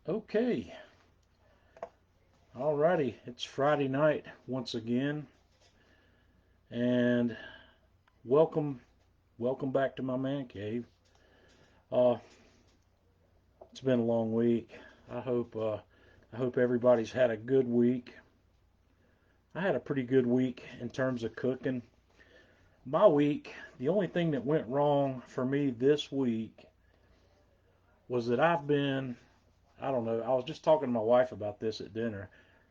Okay, alrighty, it's Friday night once again, and welcome, welcome back to my man cave. Uh, it's been a long week. I hope, I hope everybody's had a good week. I had a pretty good week in terms of cooking. My week, the only thing that went wrong for me this week was that I don't know, I was just talking to my wife about this at dinner.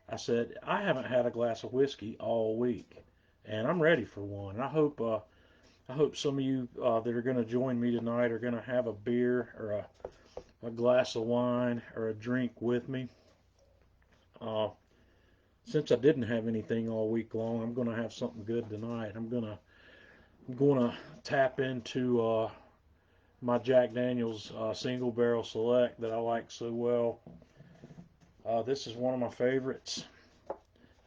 I said, I haven't had a glass of whiskey all week, and I'm ready for one. I hope some of you that are going to join me tonight are going to have a beer or a glass of wine or a drink with me. Uh, since I didn't have anything all week long, I'm going to have something good tonight. I'm gonna tap into my Jack Daniel's single barrel select that I like so well. This is one of my favorites,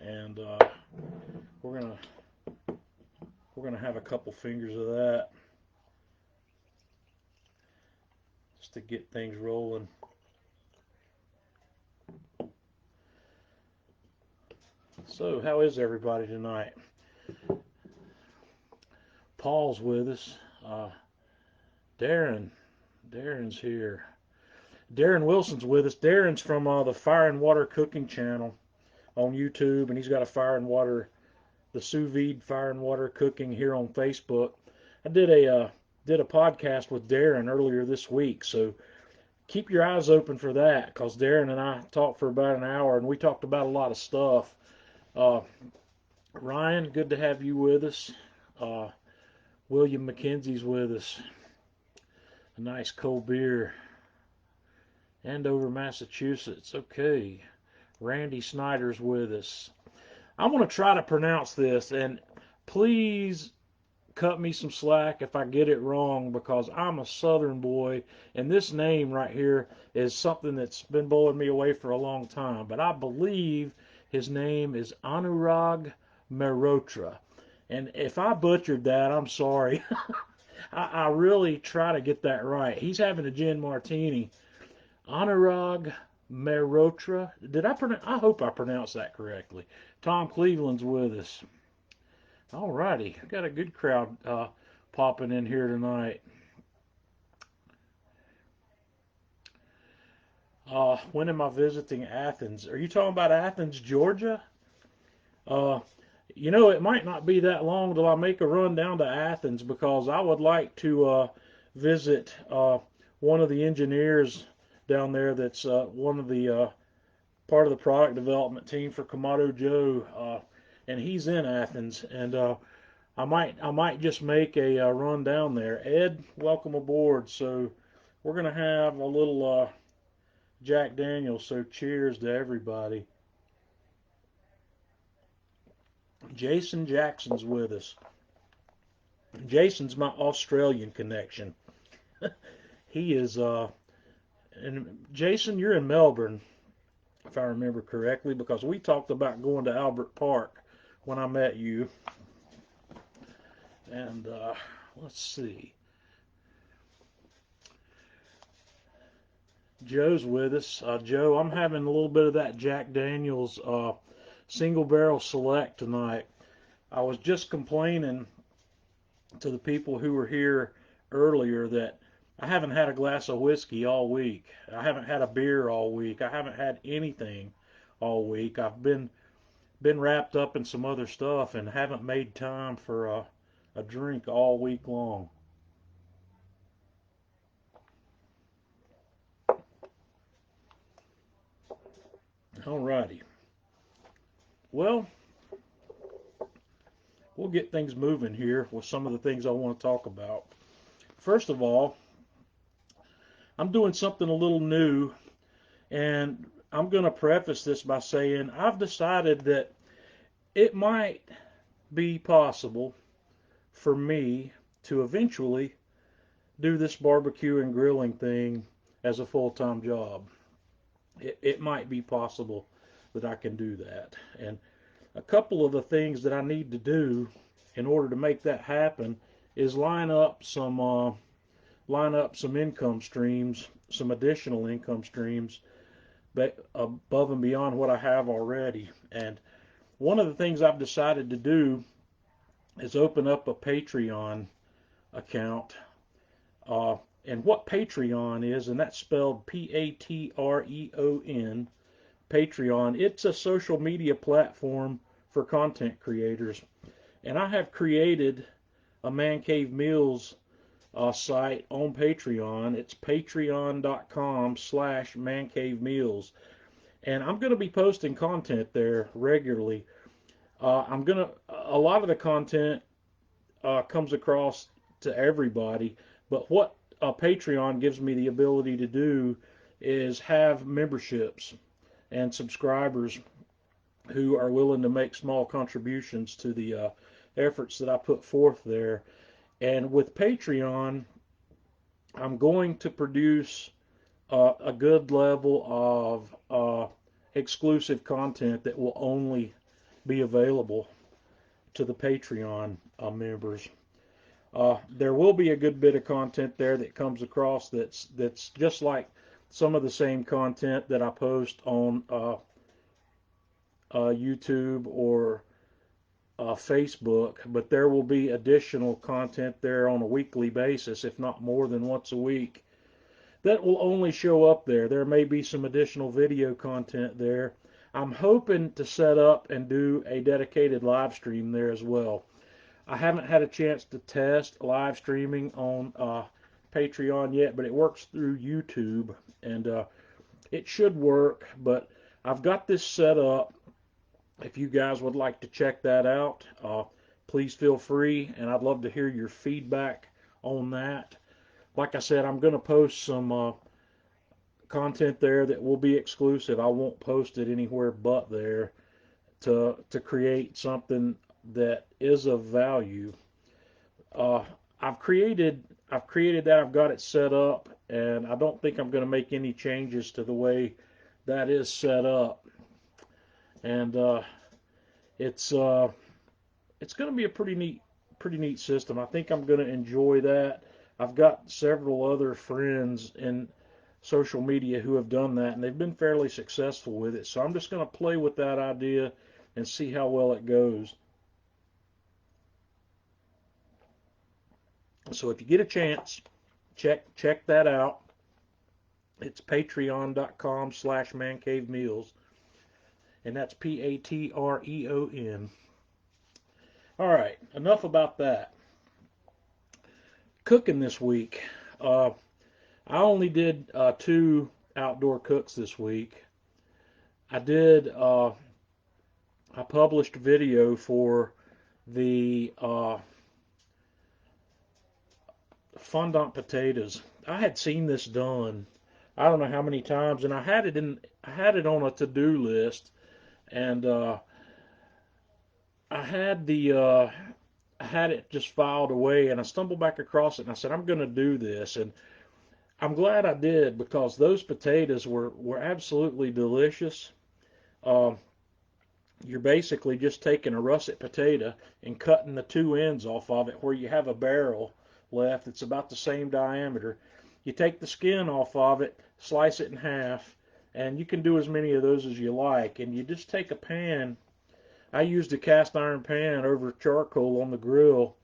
and we're gonna we're gonna have a couple fingers of that just to get things rolling. So, how is everybody tonight? Paul's with us. Darren, Darren's here. Darren Wilson's with us. Darren's from the Fire and Water Cooking channel on YouTube, and he's got a Fire and Water, the Sous Vide Fire and Water Cooking here on Facebook. I did a podcast with Darren earlier this week, so keep your eyes open for that because Darren and I talked for about an hour, and we talked about a lot of stuff. Uh, Ryan, good to have you with us. Uh, William McKenzie's with us. A nice cold beer. Andover, Massachusetts. Okay. Randy Snyder's with us. I'm going to try to pronounce this, and please cut me some slack if I get it wrong because I'm a southern boy, and this name right here is something that's been blowing me away for a long time. But I believe his name is Anurag Mehrotra. And if I butchered that, I'm sorry. I really try to get that right. He's having a gin martini. Anurag Mehrotra. I hope I pronounced that correctly. Tom Cleveland's with us. All righty. Got a good crowd popping in here tonight. When am I visiting Athens? Are you talking about Athens, Georgia? Uh, it might not be that long till I make a run down to Athens because I would like to visit one of the engineers down there that's one of the part of the product development team for Kamado Joe, and he's in Athens, and I might just make a run down there. Ed, welcome aboard. So we're gonna have a little Jack Daniels. So cheers to everybody. Jason Jackson's with us. Jason's my Australian connection. He is, and Jason, you're in Melbourne, if I remember correctly, because we talked about going to Albert Park when I met you. And let's see. Joe's with us. Joe, I'm having a little bit of that Jack Daniel's single barrel select tonight. I was just complaining to the people who were here earlier that I haven't had a glass of whiskey all week. I haven't had a beer all week. I haven't had anything all week. I've been wrapped up in some other stuff and haven't made time for a drink all week long. Alrighty. Well, we'll get things moving here with some of the things I want to talk about. First of all, I'm doing something a little new, and I'm going to preface this by saying I've decided that it might be possible for me to eventually do this barbecue and grilling thing as a full-time job. It might be possible that I can do that. And a couple of the things that I need to do in order to make that happen is line up some income streams, some additional income streams above and beyond what I have already. And one of the things I've decided to do is open up a Patreon account. And what Patreon is, and that's spelled Patreon, Patreon, it's a social media platform for content creators. And I have created a Man Cave Meals site on Patreon. It's patreon.com/mancavemeals. And I'm going to be posting content there regularly. A lot of the content comes across to everybody, but what Patreon gives me the ability to do is have memberships and subscribers who are willing to make small contributions to the efforts that I put forth there. And with Patreon, I'm going to produce a good level of exclusive content that will only be available to the Patreon members. There will be a good bit of content there that comes across that's just like some of the same content that I post on YouTube or Facebook, but there will be additional content there on a weekly basis, if not more than once a week, that will only show up there. There may be some additional video content there. I'm hoping to set up and do a dedicated live stream there as well. I haven't had a chance to test live streaming on Patreon yet, but it works through YouTube, and it should work. But I've got this set up. If you guys would like to check that out, please feel free, and I'd love to hear your feedback on that. Like I said, I'm going to post some content there that will be exclusive. I won't post it anywhere but there to create something that is of value. I've created that. I've got it set up, and I don't think I'm going to make any changes to the way that is set up. And it's going to be a pretty neat system. I think I'm going to enjoy that. I've got several other friends in social media who have done that, and they've been fairly successful with it. So I'm just going to play with that idea and see how well it goes. So if you get a chance, check that out. It's patreon.com/mancavemeals, and that's Patreon. All right, enough about that. Cooking this week. I only did 2 outdoor cooks this week. I published a video for the Fondant Potatoes. I had seen this done I don't know how many times, and I had it on a to-do list, and I had it just filed away, and I stumbled back across it, and I said, I'm going to do this, and I'm glad I did, because those potatoes were absolutely delicious. You're basically just taking a russet potato and cutting the 2 ends off of it where you have a barrel left. It's about the same diameter. You take the skin off of it, slice it in half, and you can do as many of those as you like. And you just take a pan. I used a cast iron pan over charcoal on the grill,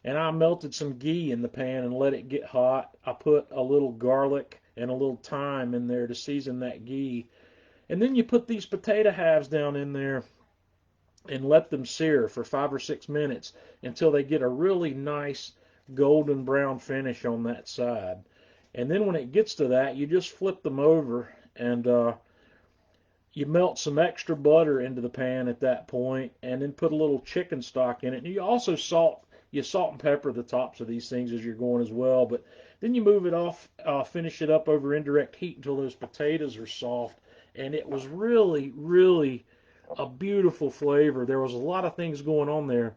and I melted some ghee in the pan and let it get hot. I put a little garlic and a little thyme in there to season that ghee. And then you put these potato halves down in there and let them sear for 5 or 6 minutes until they get a really nice golden brown finish on that side. And then when it gets to that, you just flip them over, and you melt some extra butter into the pan at that point, and then put a little chicken stock in it. And you also salt and pepper the tops of these things as you're going as well. But then you move it off, finish it up over indirect heat until those potatoes are soft. And it was really, really a beautiful flavor. There was a lot of things going on there.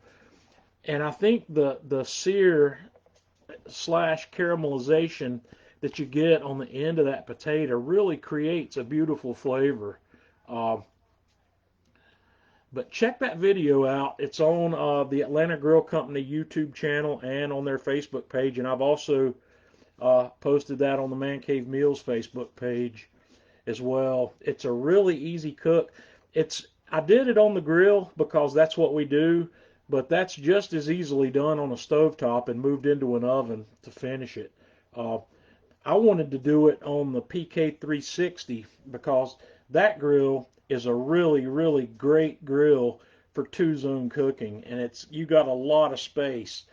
And I think the sear / caramelization that you get on the end of that potato really creates a beautiful flavor. But check that video out. It's on the Atlanta Grill Company YouTube channel and on their Facebook page. And I've also posted that on the Man Cave Meals Facebook page as well. It's a really easy cook. I did it on the grill because that's what we do, but that's just as easily done on a stovetop and moved into an oven to finish it. I wanted to do it on the PK360 because that grill is a really, really great grill for two-zone cooking, and you got a lot of space.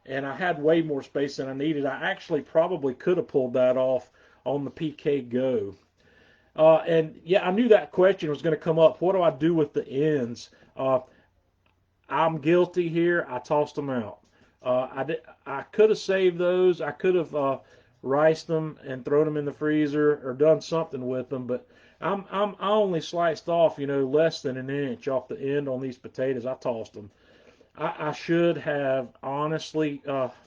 And I had way more space than I needed. I actually probably could have pulled that off on the PK Go. And yeah, I knew that question was going to come up. What do I do with the ends? I'm guilty here. I tossed them out. I could have saved those. I could have riced them and thrown them in the freezer or done something with them. But I only sliced off, less than an inch off the end on these potatoes. I tossed them. I should have honestly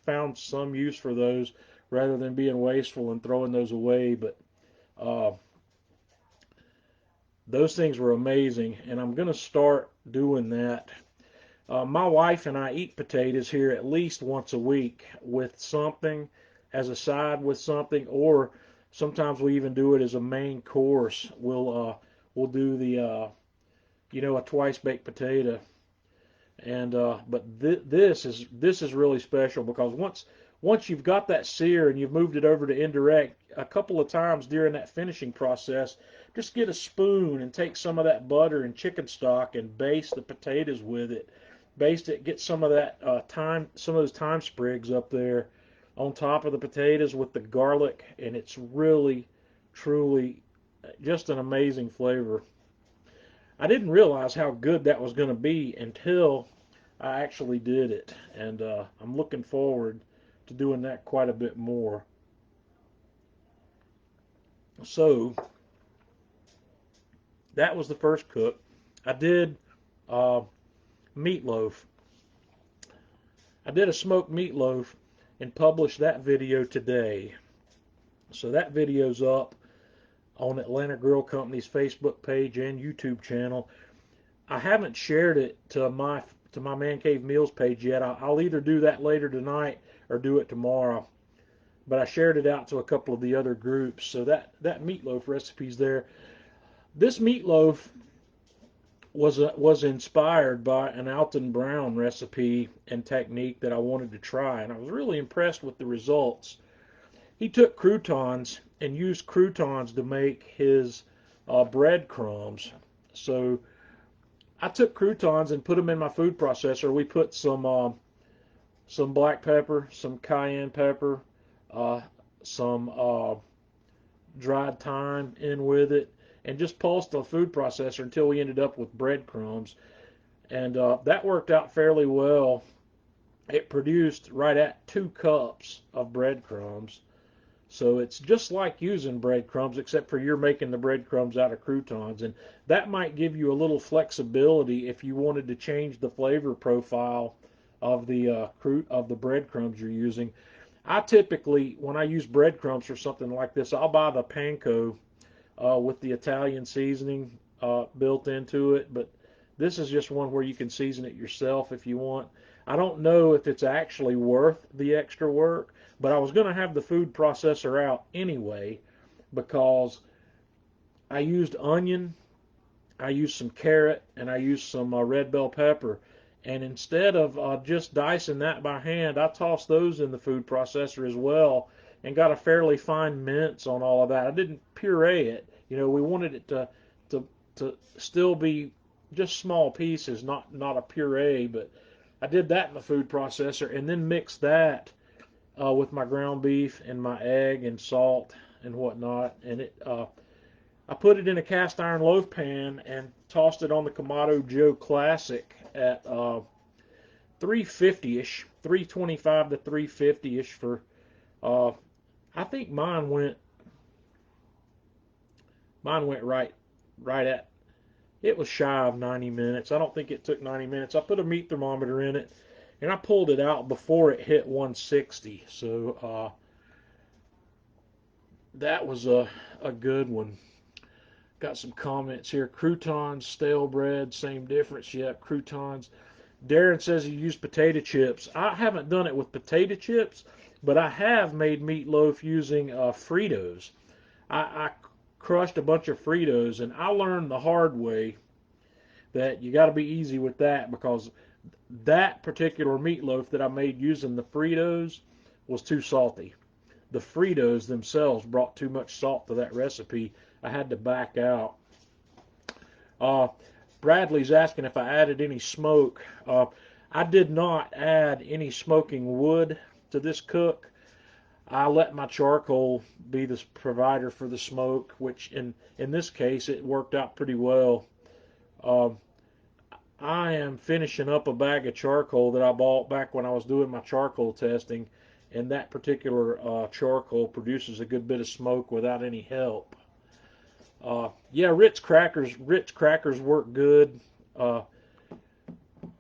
found some use for those rather than being wasteful and throwing those away. But those things were amazing, and I'm going to start doing that. My wife and I eat potatoes here at least once a week with something as a side with something, or sometimes we even do it as a main course. We'll do the a twice baked potato, and but this is really special because once you've got that sear and you've moved it over to indirect, a couple of times during that finishing process, just get a spoon and take some of that butter and chicken stock and baste the potatoes with it. Baste it, get some of that some of those thyme sprigs up there on top of the potatoes with the garlic, and it's really, truly just an amazing flavor. I didn't realize how good that was going to be until I actually did it, and I'm looking forward to doing that quite a bit more. So that was the first cook. I did meatloaf. I did a smoked meatloaf and published that video today. So that video's up on Atlanta Grill Company's Facebook page and YouTube channel. I haven't shared it to my Man Cave Meals page yet. I'll either do that later tonight or do it tomorrow. But I shared it out to a couple of the other groups. So that meatloaf recipe's there. This meatloaf was inspired by an Alton Brown recipe and technique that I wanted to try, and I was really impressed with the results. He took croutons and used croutons to make his breadcrumbs. So I took croutons and put them in my food processor. We put some black pepper, some cayenne pepper, some dried thyme in with it, and just pulsed the food processor until we ended up with breadcrumbs. And that worked out fairly well. It produced right at 2 cups of breadcrumbs. So it's just like using breadcrumbs, except for you're making the breadcrumbs out of croutons. And that might give you a little flexibility if you wanted to change the flavor profile of the breadcrumbs you're using. I typically, when I use breadcrumbs for something like this, I'll buy the panko with the Italian seasoning built into it. But this is just one where you can season it yourself if you want. I don't know if it's actually worth the extra work, but I was going to have the food processor out anyway because I used onion, I used some carrot, and I used some red bell pepper. And instead of just dicing that by hand, I tossed those in the food processor as well and got a fairly fine mince on all of that. I didn't puree it. We wanted it to still be just small pieces, not a puree, but I did that in the food processor and then mixed that with my ground beef and my egg and salt and whatnot. And I put it in a cast iron loaf pan and tossed it on the Kamado Joe Classic at 350-ish, 325 to 350-ish for, I think mine went right at, it was shy of 90 minutes. I don't think it took 90 minutes. I put a meat thermometer in it, and I pulled it out before it hit 160. So that was a good one. Got some comments here. Croutons, stale bread, same difference. Yeah, croutons. Darren says he used potato chips. I haven't done it with potato chips, but I have made meatloaf using Fritos. I crushed a bunch of Fritos, and I learned the hard way that you got to be easy with that, because that particular meatloaf that I made using the Fritos was too salty. The Fritos themselves brought too much salt to that recipe. I had to back out. Bradley's asking if I added any smoke. I did not add any smoking wood to this cook. I let my charcoal be the provider for the smoke, which in this case it worked out pretty well. I am finishing up a bag of charcoal that I bought back when I was doing my charcoal testing, and that particular charcoal produces a good bit of smoke without any help. Yeah, Ritz crackers work good.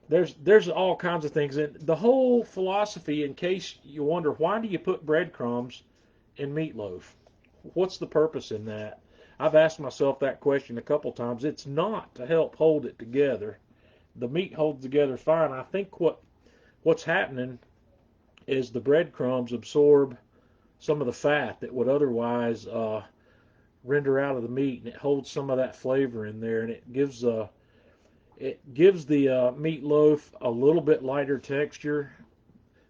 There's all kinds of things, and the whole philosophy, in case you wonder, why do you put breadcrumbs in meatloaf? What's the purpose in that? I've asked myself that question a couple times. It's not to help hold it together. The meat holds together fine. I think what's happening is the breadcrumbs absorb some of the fat that would otherwise render out of the meat, and it holds some of that flavor in there, and it gives the meatloaf a little bit lighter texture.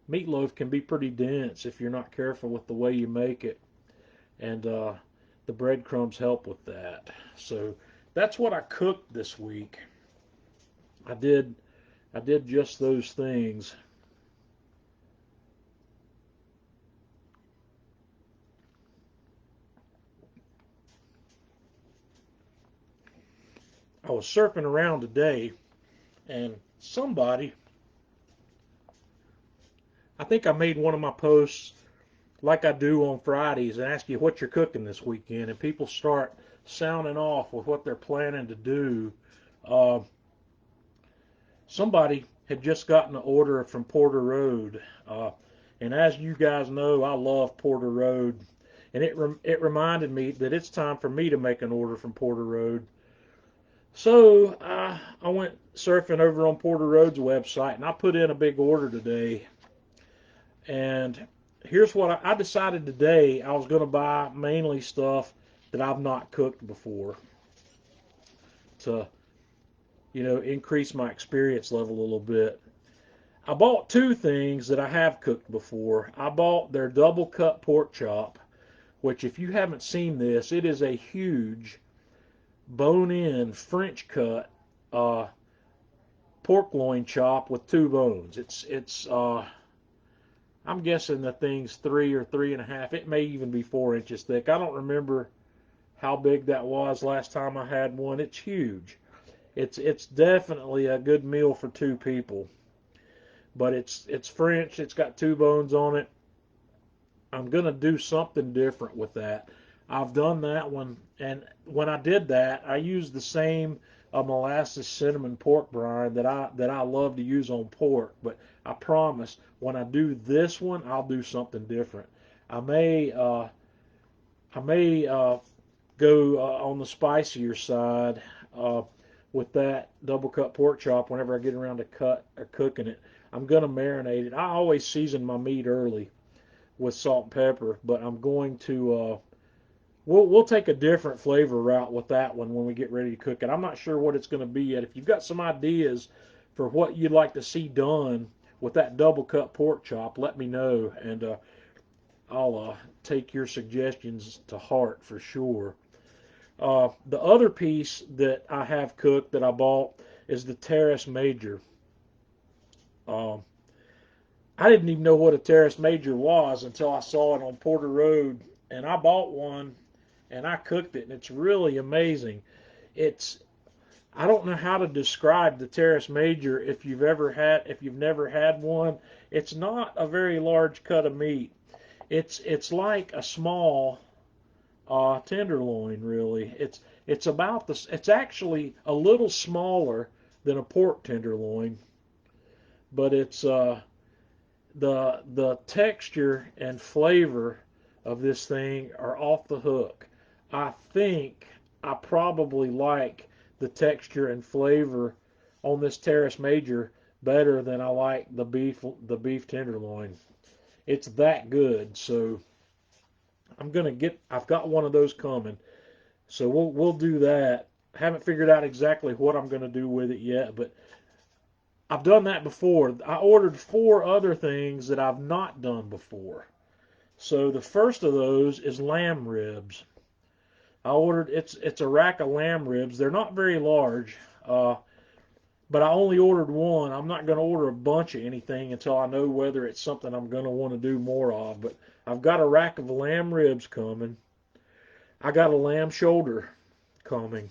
Meatloaf can be pretty dense if you're not careful with the way you make it, and the breadcrumbs help with that. So that's what I cooked this week. I did just those things. I was surfing around today, and somebody, I think I made one of my posts like I do on Fridays, and ask you what you're cooking this weekend, and people start sounding off with what they're planning to do. Somebody had just gotten an order from Porter Road, and as you guys know, I love Porter Road, and it reminded me that it's time for me to make an order from Porter Road. So I went surfing over on Porter Road's website, and I put in a big order today. And here's what I decided today. I was going to buy mainly stuff that I've not cooked before to, increase my experience level a little bit. I bought two things that I have cooked before. I bought their double cut pork chop, which, if you haven't seen this, it is a huge bone-in French cut pork loin chop with two bones. It's I'm guessing the thing's 3 or 3.5. It may even be 4 inches thick. I don't remember how big that was last time I had one. It's huge. It's definitely a good meal for two people. But it's French. It's got two bones on it. I'm gonna do something different with that. I've done that one, and when I did that, I used the same molasses cinnamon pork brine that I love to use on pork. But I promise, when I do this one, I'll do something different. I may go on the spicier side with that double cut pork chop whenever I get around to cut or cooking it. I'm gonna marinate it. I always season my meat early with salt and pepper, but I'm going to we'll take a different flavor route with that one when we get ready to cook it. I'm not sure what it's going to be yet. If you've got some ideas for what you'd like to see done with that double cut pork chop, let me know, and I'll take your suggestions to heart for sure. The other piece that I have cooked that I bought is the Terrace Major. I didn't even know what a Terrace Major was until I saw it on Porter Road, and I bought one and I cooked it, and it's really amazing. I don't know how to describe the Terrace Major if you've never had one. It's not a very large cut of meat. It's like a small tenderloin, really. It's actually a little smaller than a pork tenderloin, but it's the texture and flavor of this thing are off the hook. I think I probably like the texture and flavor on this Terrace Major better than I like the beef tenderloin. It's that good. So I've got one of those coming. So we'll do that. Haven't figured out exactly what I'm going to do with it yet, but I've done that before. I ordered 4 other things that I've not done before. So the first of those is lamb ribs. I ordered it's a rack of lamb ribs. They're not very large, but I only ordered one. I'm not going to order a bunch of anything until I know whether it's something I'm going to want to do more of. But I've got a rack of lamb ribs coming. I got a lamb shoulder coming.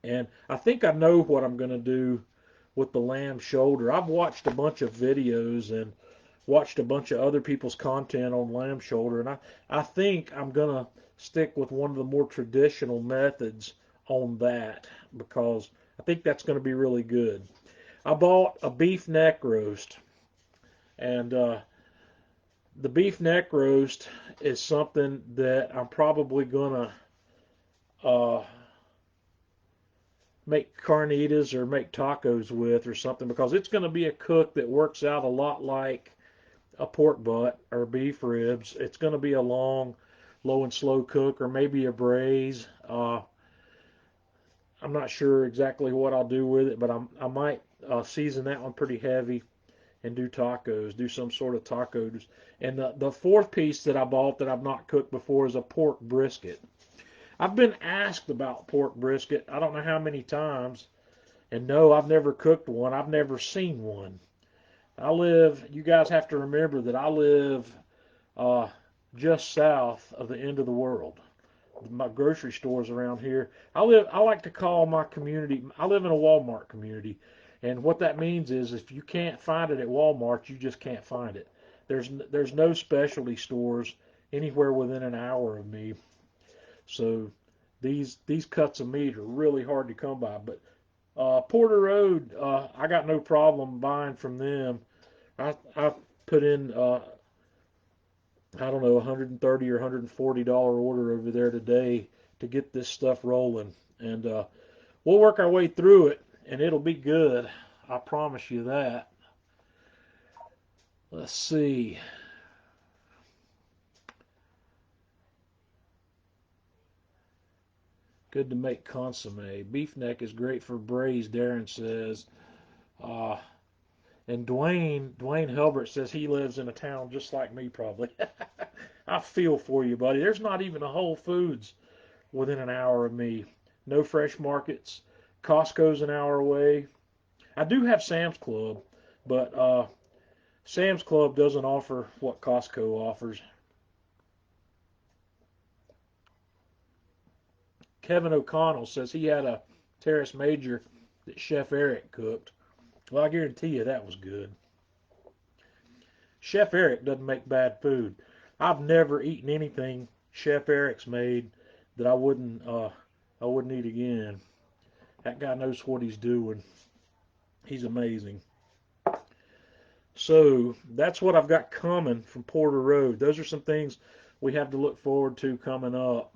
And I think I know what I'm going to do with the lamb shoulder. I've watched a bunch of videos and watched a bunch of other people's content on lamb shoulder, and I think I'm going to stick with one of the more traditional methods on that because I think that's going to be really good. I bought a beef neck roast, and the beef neck roast is something that I'm probably going to make carnitas or make tacos with or something because it's going to be a cook that works out a lot like a pork butt or beef ribs. It's going to be a long, low and slow cook or maybe a braise. I'm not sure exactly what I'll do with it, but I might season that one pretty heavy and do tacos, do some sort of tacos. And the fourth piece that I bought that I've not cooked before is a pork brisket. I've been asked about pork brisket I don't know how many times, and no, I've never cooked one. I've never seen one. You guys have to remember that I live just south of the end of the world. My grocery stores around here. I like to call my community, I live in a Walmart community, and what that means is if you can't find it at Walmart, you just can't find it. There's no specialty stores anywhere within an hour of me. So these cuts of meat are really hard to come by. But Porter Road, I got no problem buying from them. I put in I don't know, $130 or $140 order over there today to get this stuff rolling, and we'll work our way through it, and it'll be good. I promise you that. Let's see. Good to make consomme. Beef neck is great for braised, Darren says. Uh, and Dwayne Hilbert says he lives in a town just like me, probably. I feel for you, buddy. There's not even a Whole Foods within an hour of me. No Fresh Markets. Costco's an hour away. I do have Sam's Club, but Sam's Club doesn't offer what Costco offers. Kevin O'Connell says he had a Terrace Major that Chef Eric cooked. Well, I guarantee you that was good. Chef Eric doesn't make bad food. I've never eaten anything Chef Eric's made that I wouldn't eat again. That guy knows what he's doing. He's amazing. So that's what I've got coming from Porter Road. Those are some things we have to look forward to coming up.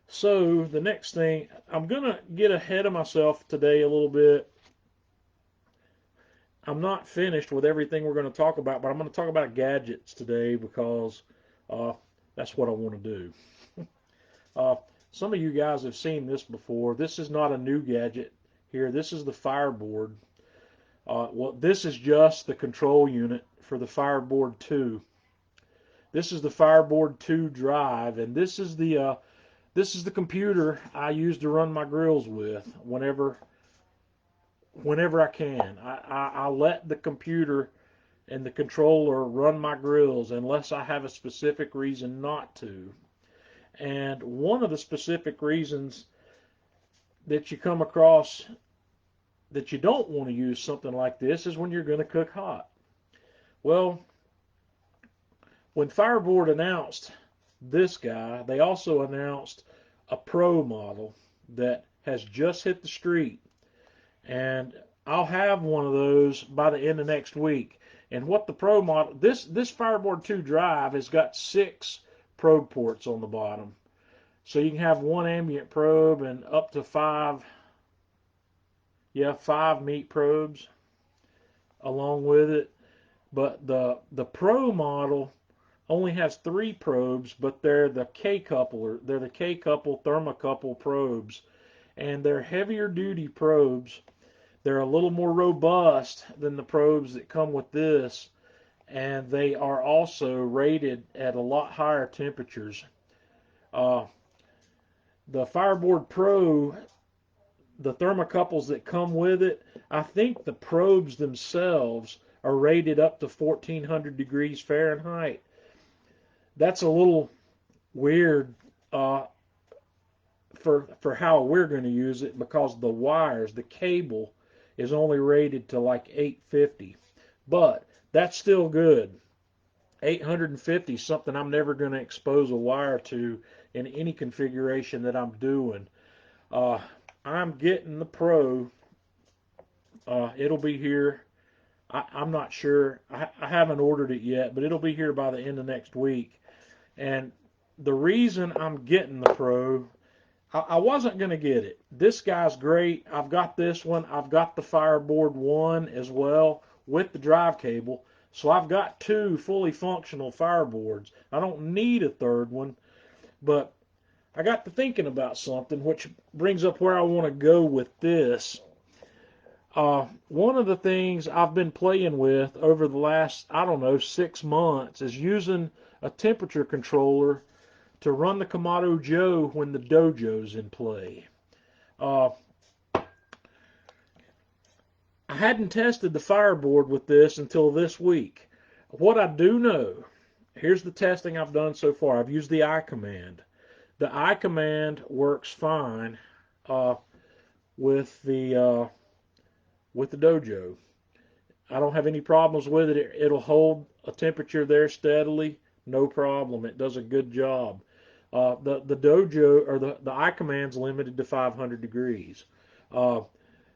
So the next thing, I'm going to get ahead of myself today a little bit. I'm not finished with everything we're going to talk about, but I'm going to talk about gadgets today because that's what I want to do. Some of you guys have seen this before. This is not a new gadget here. This is the Fireboard. Well, this is just the control unit for the Fireboard 2. This is the Fireboard 2 drive, and this is the computer I use to run my grills with whenever I can. I let the computer and the controller run my grills unless I have a specific reason not to. And one of the specific reasons that you come across that you don't want to use something like this is when you're going to cook hot. Well, when Fireboard announced this guy, they also announced a Pro model that has just hit the street. And I'll have one of those by the end of next week. And what the Pro model, this Fireboard 2 drive has got 6 probe ports on the bottom. So you can have 1 ambient probe and up to 5 meat probes along with it. But the Pro model only has 3 probes, but they're the K-coupler. They're the K-couple thermocouple probes, and they're heavier duty probes. They're a little more robust than the probes that come with this, and they are also rated at a lot higher temperatures. Uh, the Fireboard Pro, the thermocouples that come with it, I think the probes themselves are rated up to 1400 degrees Fahrenheit. That's a little weird for how we're going to use it, because the wires, the cable, is only rated to like 850. But that's still good. 850 is something I'm never going to expose a wire to in any configuration that I'm doing. Uh, I'm getting the Pro. It'll be here. I'm not sure. I haven't ordered it yet, but it'll be here by the end of next week. And the reason I'm getting the Pro, I wasn't going to get it. This guy's great. I've got this one. I've got the Fireboard 1 as well with the drive cable. So I've got 2 fully functional Fireboards. I don't need a third one, but I got to thinking about something, which brings up where I want to go with this. One of the things I've been playing with over the last, I don't know, 6 months is using a temperature controller to run the Kamado Joe when the DoJoe's in play. I hadn't tested the Fireboard with this until this week. What I do know, here's the testing I've done so far. I've used the I command. The I command works fine with the DoJoe. I don't have any problems with it. It'll hold a temperature there steadily, no problem. It does a good job. The DoJoe, or the I command's limited to 500 degrees.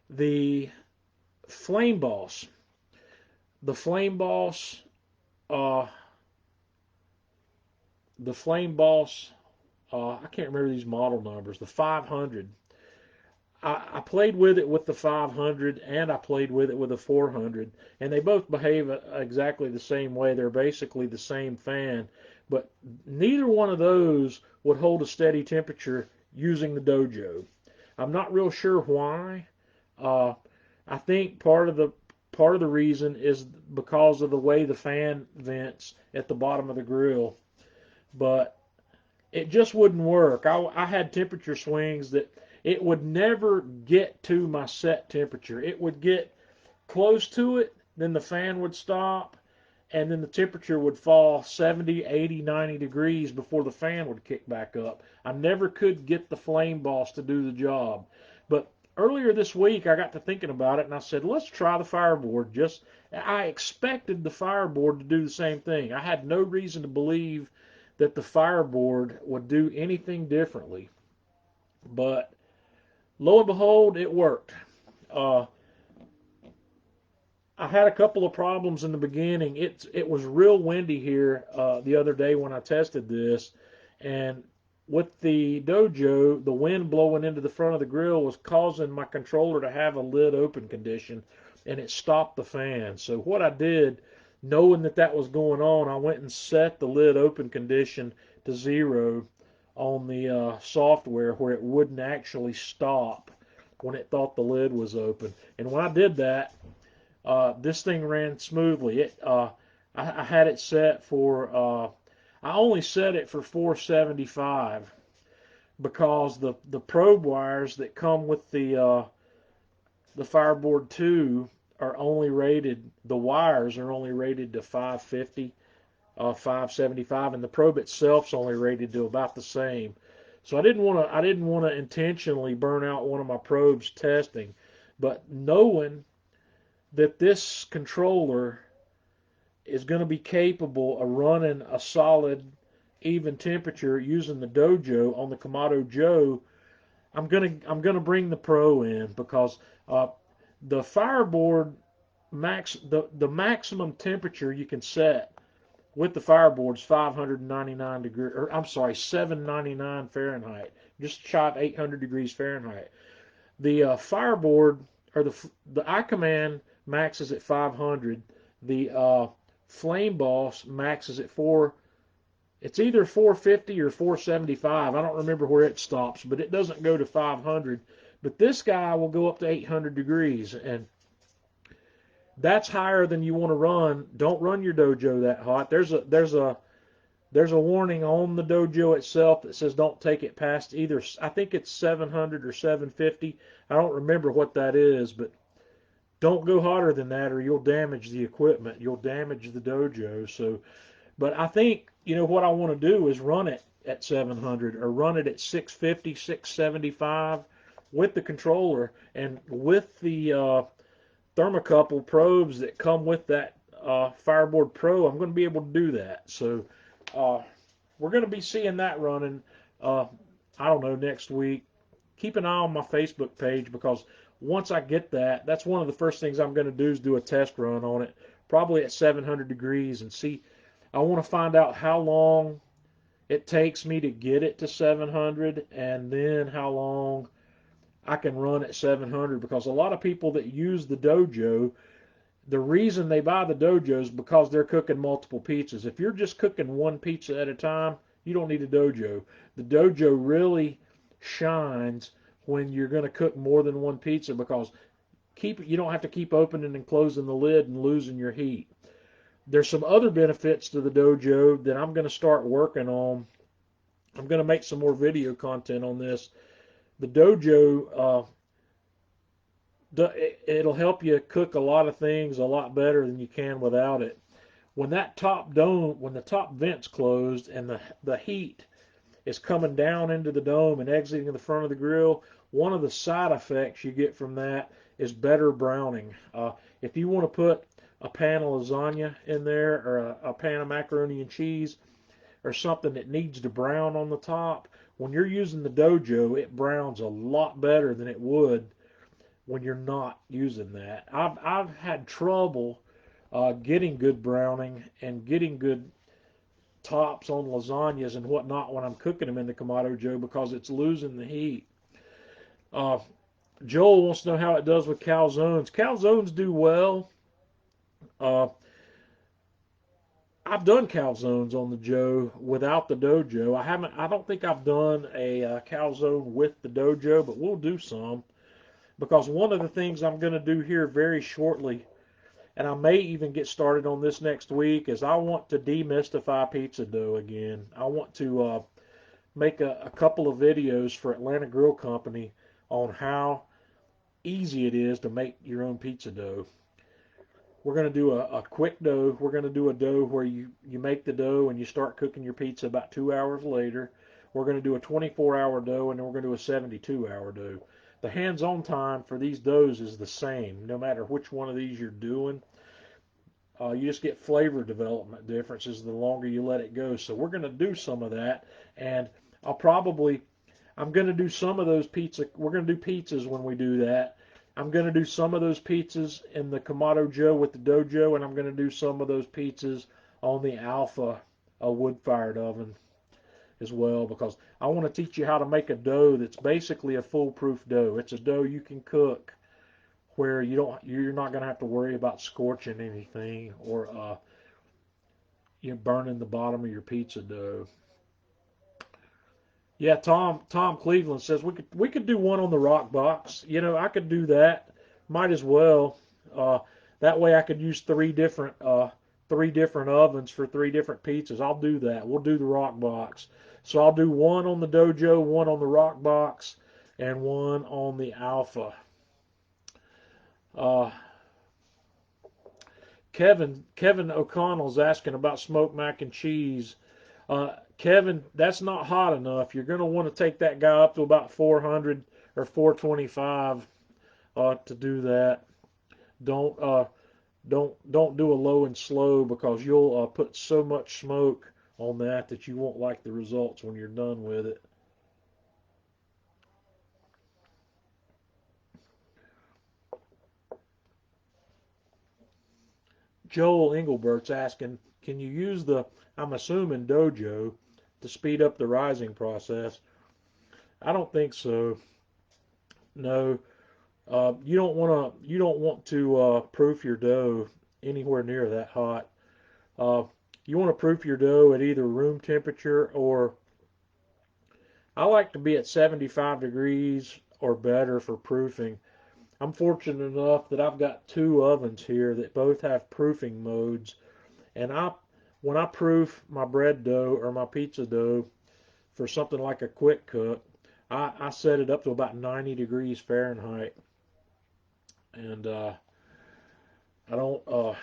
The Flame Boss, the Flame Boss, the Flame Boss. I can't remember these model numbers. The 500. I played with it with the 500, and I played with it with the 400, and they both behave exactly the same way. They're basically the same fan, but neither one of those would hold a steady temperature using the DoJoe. I'm not real sure why. I think part of the reason is because of the way the fan vents at the bottom of the grill, but it just wouldn't work. I had temperature swings that it would never get to my set temperature. It would get close to it, then the fan would stop, and then the temperature would fall 70, 80, 90 degrees before the fan would kick back up. I never could get the Flame Boss to do the job. But earlier this week, I got to thinking about it, and I said, let's try the Fireboard. I expected the Fireboard to do the same thing. I had no reason to believe that the Fireboard would do anything differently. But lo and behold, it worked. I had a couple of problems in the beginning. It was real windy here the other day when I tested this, and with the DoJoe, the wind blowing into the front of the grill was causing my controller to have a lid open condition, and it stopped the fan. So what I did, knowing that was going on, I went and set the lid open condition to 0 on the software, where it wouldn't actually stop when it thought the lid was open. And when I did that, this thing ran smoothly. I had it set for, I only set it for 475 because the probe wires that come with the Fireboard 2 are only rated, the wires are only rated to 550, 575, and the probe itself's only rated to about the same. So I didn't want to intentionally burn out one of my probes testing, but knowing that this controller is going to be capable of running a solid, even temperature using the DoJoe on the Kamado Joe, I'm gonna bring the Pro in, because the Fireboard the maximum temperature you can set with the Fireboard is 599 degrees, or I'm sorry, 799 Fahrenheit, just shy of 800 degrees Fahrenheit. The Fireboard, or the iCommand, maxes at 500. The Flame Boss maxes at It's either 450 or 475. I don't remember where it stops, but it doesn't go to 500. But this guy will go up to 800 degrees, and that's higher than you want to run. Don't run your DoJOE that hot. There's a warning on the DoJOE itself that says don't take it past either. I think it's 700 or 750. I don't remember what that is, but don't go hotter than that, or you'll damage the equipment. You'll damage the DoJOE. So, but I think what I want to do is run it at 700 or run it at 650, 675 with the controller and with the thermocouple probes that come with that Fireboard Pro. I'm going to be able to do that. So we're going to be seeing that running, I don't know, next week. Keep an eye on my Facebook page, because once I get that, that's one of the first things I'm going to do is do a test run on it, probably at 700 degrees, and see. I want to find out how long it takes me to get it to 700, and then how long I can run at 700, because a lot of people that use the DoJOE, the reason they buy the DoJOE is because they're cooking multiple pizzas. If you're just cooking one pizza at a time, you don't need a DoJOE. The DoJOE really shines when you're going to cook more than one pizza, because you don't have to keep opening and closing the lid and losing your heat. There's some other benefits to the DoJOE that I'm going to start working on. I'm going to make some more video content on this. The DoJOE, it'll help you cook a lot of things a lot better than you can without it. When that top dome, when the top vent's closed and the heat is coming down into the dome and exiting the front of the grill, one of the side effects you get from that is better browning. If you want to put a pan of lasagna in there, or a pan of macaroni and cheese, or something that needs to brown on the top, when you're using the DoJOE, it browns a lot better than it would when you're not using that. I've had trouble getting good browning and getting good tops on lasagnas and whatnot when I'm cooking them in the Kamado Joe, because it's losing the heat. Joel wants to know how it does with calzones. Calzones do well. I've done calzones on the Joe without the DoJOE. I don't think I've done a calzone with the DoJOE, but we'll do some, because one of the things I'm going to do here very shortly, and I may even get started on this next week, is I want to demystify pizza dough again. I want to make a couple of videos for Atlanta Grill Company on how easy it is to make your own pizza dough. We're going to do a quick dough. We're going to do a dough where you make the dough and you start cooking your pizza about 2 hours later. We're going to do a 24-hour dough, and then we're going to do a 72-hour dough. The hands-on time for these doughs is the same, no matter which one of these you're doing. You just get flavor development differences the longer you let it go. So we're going to do some of that, and I'm going to do some of those we're going to do pizzas when we do that. I'm going to do some of those pizzas in the Kamado Joe with the DoJOE, and I'm going to do some of those pizzas on the Alpha wood-fired oven as well, because I want to teach you how to make a dough that's basically a foolproof dough. It's a dough you can cook where you're not going to have to worry about scorching anything or burning the bottom of your pizza dough. Yeah, Tom Cleveland says we could do one on the rock box. I could do that. Might as well. That way I could use three different ovens for three different pizzas. I'll do that. We'll do the rock box. So I'll do one on the DoJOE, one on the rock box, and one on the Alpha. Kevin O'Connell's asking about smoked mac and cheese. Kevin, that's not hot enough. You're going to want to take that guy up to about 400 or 425 to do that. Don't do a low and slow, because you'll put so much smoke on that you won't like the results when you're done with it. Joel Engelbert's asking, can you use I'm assuming DoJOE, to speed up the rising process? I don't think so. No, you don't want to proof your dough anywhere near that hot. you want to proof your dough at either room temperature, or I like to be at 75 degrees or better for proofing. I'm fortunate enough that I've got two ovens here that both have proofing modes, and when I proof my bread dough or my pizza dough for something like a quick cook, I set it up to about 90 degrees Fahrenheit, and I don't.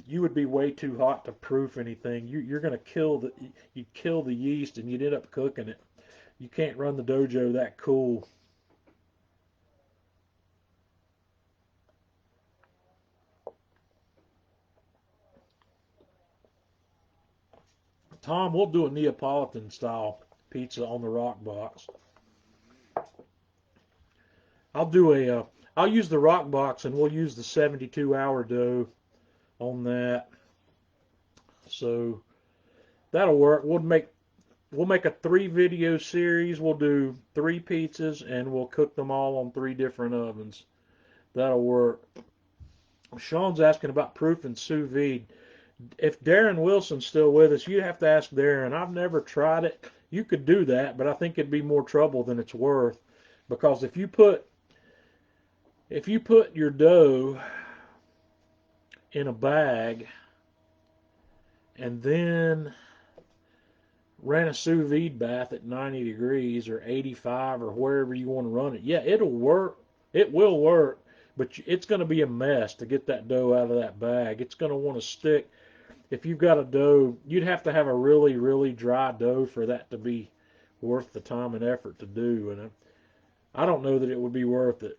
You would be way too hot to proof anything. You're going to kill the yeast, and you'd end up cooking it. You can't run the DoJOE that cool. Tom, we'll do a Neapolitan style pizza on the rock box. I'll do I'll use the rock box, and we'll use the 72-hour dough on that. So that'll work. We'll make a 3-video series. We'll do 3 pizzas, and we'll cook them all on 3 different ovens. That'll work. Sean's asking about proofing sous vide. If Darren Wilson's still with us, you have to ask Darren. I've never tried it. You could do that, but I think it'd be more trouble than it's worth, because if you put your dough in a bag and then ran a sous vide bath at 90 degrees or 85 or wherever you want to run it, yeah, it'll work. It will work, but it's going to be a mess to get that dough out of that bag. It's going to want to stick. If you've got a dough, you'd have to have a really, really dry dough for that to be worth the time and effort to do. And I don't know that it would be worth it.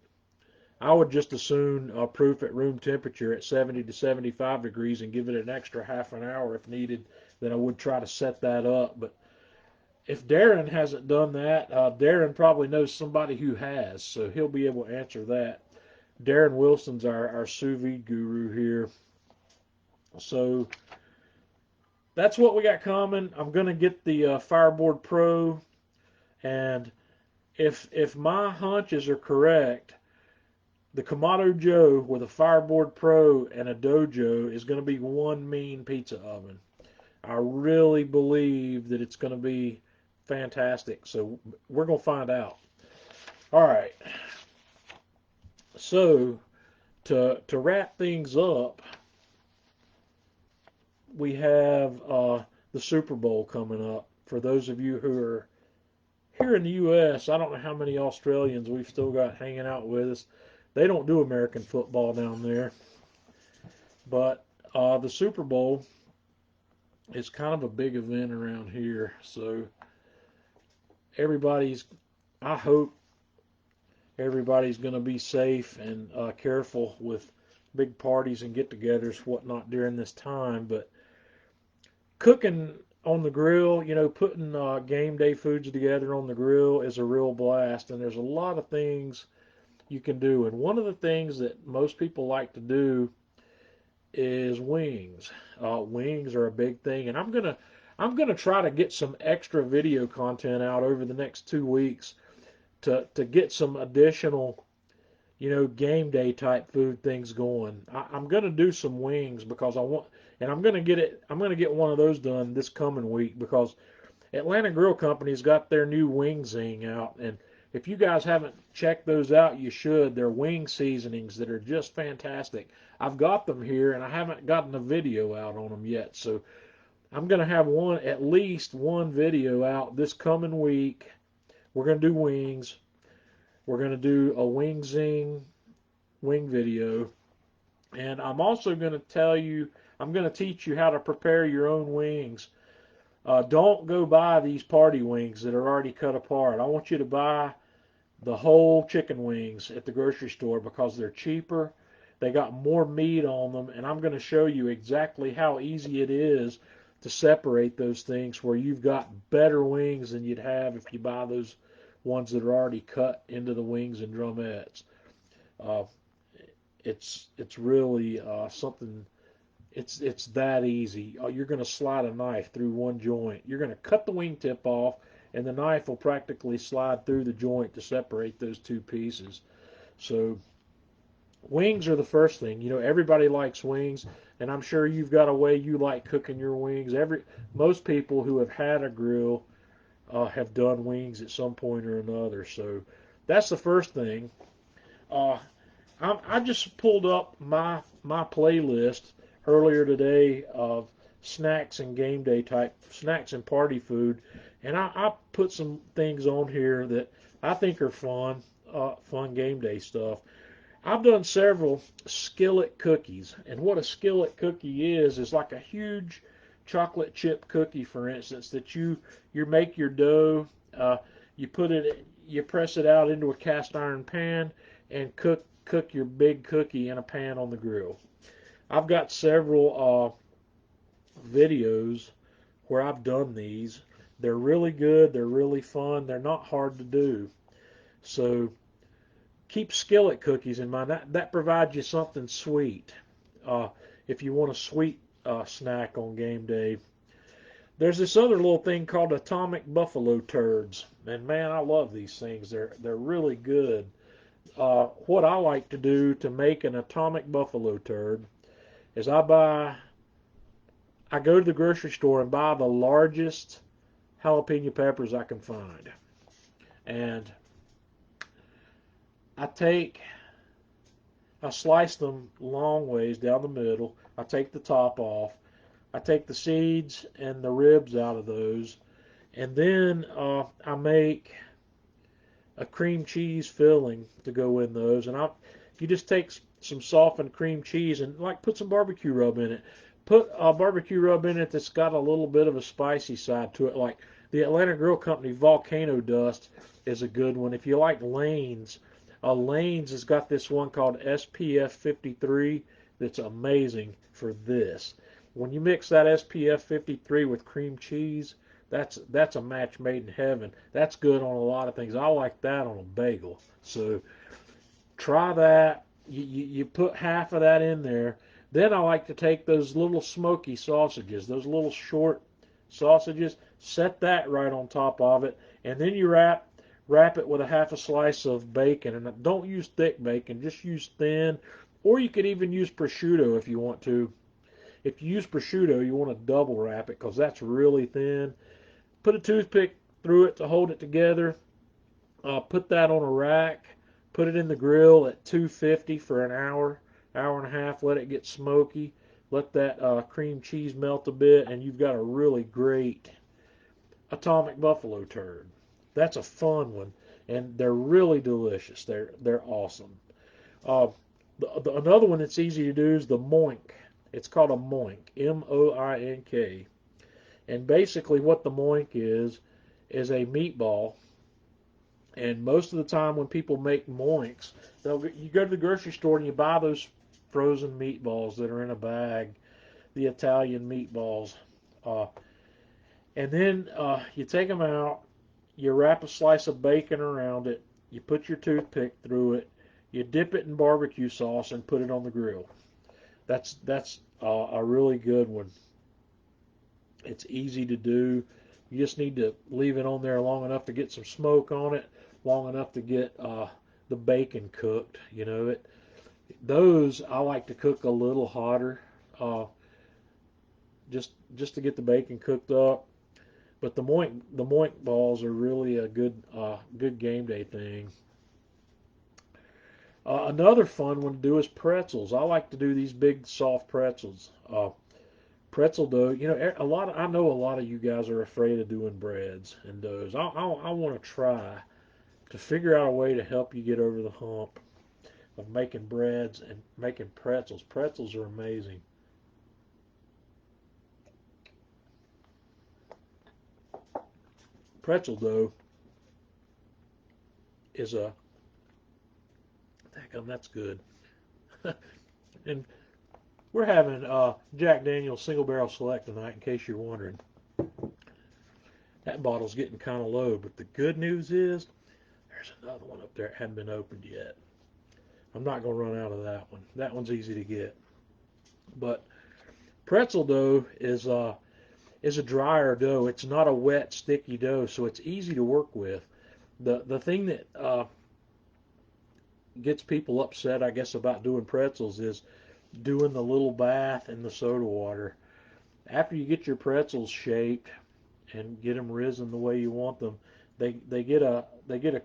I would just as soon proof at room temperature at 70 to 75 degrees and give it an extra half an hour if needed than I would try to set that up. But if Darren hasn't done that, Darren probably knows somebody who has, so he'll be able to answer that. Darren Wilson's our sous vide guru here. So that's what we got coming. I'm going to get the Fireboard Pro, and if my hunches are correct, the Kamado Joe with a Fireboard Pro and a DoJOE is going to be one mean pizza oven. I really believe that it's going to be fantastic. So we're going to find out. All right. So to wrap things up, we have the Superbowl coming up. For those of you who are here in the U.S., I don't know how many Australians we've still got hanging out with us. They don't do American football down there. But the Super Bowl is kind of a big event around here. So I hope everybody's going to be safe and careful with big parties and get-togethers, whatnot during this time. But cooking on the grill, putting game day foods together on the grill is a real blast. And there's a lot of things you can do. And one of the things that most people like to do is wings. Wings are a big thing, and I'm gonna try to get some extra video content out over the next 2 weeks to get some additional, game day type food things going. I'm gonna do some wings because I'm gonna get one of those done this coming week, because Atlanta Grill Company's got their new wing zing out, and if you guys haven't checked those out, you should. They're wing seasonings that are just fantastic. I've got them here, and I haven't gotten a video out on them yet. So I'm going to have at least one video out this coming week. We're going to do wings. We're going to do a wing zing wing video. And I'm also going to I'm going to teach you how to prepare your own wings. Don't go buy these party wings that are already cut apart. I want you to buy the whole chicken wings at the grocery store, because they're cheaper. They got more meat on them, and I'm going to show you exactly how easy it is to separate those things, where you've got better wings than you'd have if you buy those ones that are already cut into the wings and drumettes. It's really something. It's that easy. You're going to slide a knife through one joint. You're going to cut the wingtip off, and the knife will practically slide through the joint to separate those two pieces. So Wings are the first thing. You know, everybody likes wings, and I'm sure you've got a way you like cooking your wings. Most people who have had a grill have done wings at some point or another. So that's the first thing. Uh, I just pulled up my playlist earlier today of snacks and game day type snacks and party food, and I put some things on here that I think are fun game day stuff. I've done several skillet cookies, and what a skillet cookie is like a huge chocolate chip cookie, for instance, that you make your dough, you press it out into a cast iron pan, and cook your big cookie in a pan on the grill. I've got several videos where I've done these. They're really good. They're really fun. They're not hard to do. So keep skillet cookies in mind. That provides you something sweet. Uh, if you want a sweet snack on game day, there's this other little thing called atomic buffalo turds, and man, I love these things. They're really good. What I like to do to make an atomic buffalo turd is I go to the grocery store and buy the largest jalapeno peppers I can find, and I take I slice them long ways down the middle. I take the top off. I take the seeds and the ribs out of those, and then I make a cream cheese filling to go in those. And you just take some softened cream cheese and like put some barbecue rub in it. Put a barbecue rub in it that's got a little bit of a spicy side to it. Like the Atlanta Grill Company Volcano Dust is a good one. If you like Lane's, Lane's has got this one called SPF 53 that's amazing for this. When you mix that SPF 53 with cream cheese, that's a match made in heaven. That's good on a lot of things. I like that on a bagel. So try that. You put half of that in there. Then I like to take those little smoky sausages, those little short sausages, set that right on top of it, and then you wrap it with a half a slice of bacon. And don't use thick bacon, just use thin, or you could even use prosciutto if you want to. If you use prosciutto, you want to double wrap it because that's really thin. Put a toothpick through it to hold it together. Put that on a rack. Put it in the grill at 250 for an hour, hour and a half. Let it get smoky. Let that cream cheese melt a bit, and you've got a really great atomic buffalo turd. That's a fun one, and they're really delicious. They're awesome. Uh, Another one that's easy to do is the moink. It's called a moink, M-O-I-N-K. And basically what the moink is a meatball. And most of the time when people make moinks, you go to the grocery store and you buy those frozen meatballs that are in a bag, the Italian meatballs. And then you take them out, you wrap a slice of bacon around it, you put your toothpick through it, you dip it in barbecue sauce and put it on the grill. That's a really good one. It's easy to do. You just need to leave it on there long enough to get some smoke on it, long enough to get the bacon cooked. You know, those I like to cook a little hotter, just to get the bacon cooked up. But the moink balls are really a good game day thing. Another fun one to do is pretzels. I like to do these big soft pretzels. Pretzel dough. You know, I know a lot of you guys are afraid of doing breads and doughs. I want to try to figure out a way to help you get over the hump of making breads and making pretzels. Pretzels are amazing. Pretzel dough is that's good. And we're having Jack Daniel's Single Barrel Select tonight, in case you're wondering. That bottle's getting kind of low, but the good news is there's another one up there that hasn't been opened yet. I'm not going to run out of that one. That one's easy to get. But pretzel dough is a drier dough. It's not a wet, sticky dough, so it's easy to work with. The thing that gets people upset, I guess, about doing pretzels is doing the little bath in the soda water. After you get your pretzels shaped and get them risen the way you want them, they get a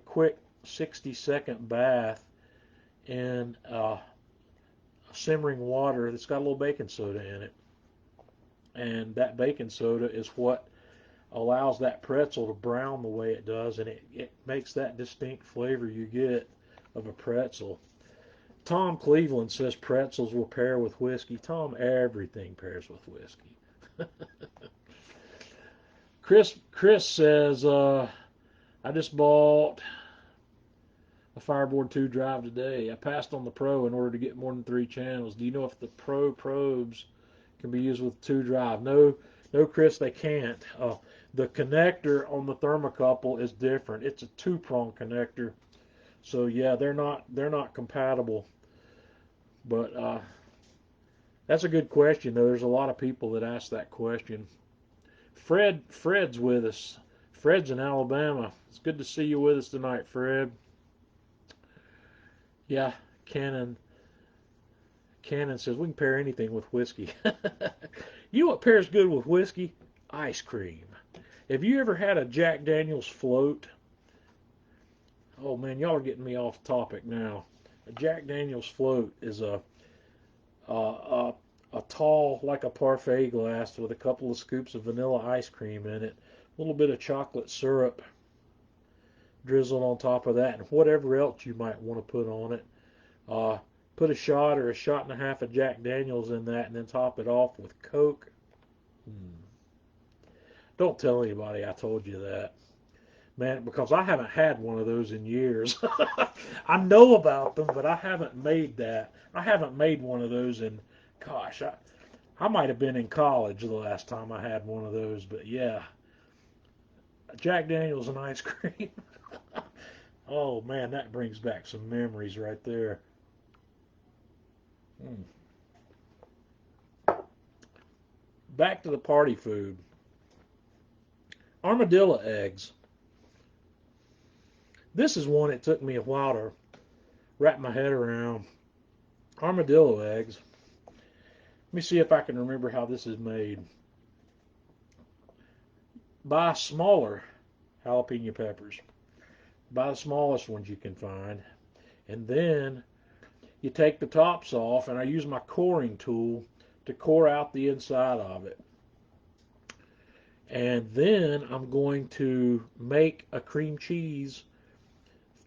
quick 60-second bath in simmering water that's got a little baking soda in it. And that baking soda is what allows that pretzel to brown the way it does, and it makes that distinct flavor you get of a pretzel. Tom Cleveland says pretzels will pair with whiskey. Tom, everything pairs with whiskey. Chris says, I just bought a Fireboard 2 drive today. I passed on the Pro in order to get more than 3 channels. Do you know if the Pro probes can be used with 2 drive? No, Chris, they can't. The connector on the thermocouple is different. It's a 2-prong connector. So yeah, they're not compatible. But that's a good question, though. There's a lot of people that ask that question. Fred's with us. Fred's in Alabama. It's good to see you with us tonight, Fred. Yeah, Cannon says we can pair anything with whiskey. You know what pairs good with whiskey? Ice cream. Have you ever had a Jack Daniel's float? Oh man, y'all are getting me off topic now. A Jack Daniel's float is a tall, like a parfait glass with a couple of scoops of vanilla ice cream in it, a little bit of chocolate syrup drizzled on top of that, and whatever else you might want to put on it. Put a shot or a shot and a half of Jack Daniel's in that, and then top it off with Coke. Don't tell anybody I told you that, man, because I haven't had one of those in years. I know about them, but I haven't made that. I haven't made one of those in, gosh, I might have been in college the last time I had one of those, but yeah, Jack Daniel's and ice cream. Oh man, that brings back some memories right there. Back to the party food. Armadillo eggs. This is one it took me a while to wrap my head around. Armadillo eggs. Let me see if I can remember how this is made. Buy smaller jalapeno peppers. Buy the smallest ones you can find. And then you take the tops off, and I use my coring tool to core out the inside of it. And then I'm going to make a cream cheese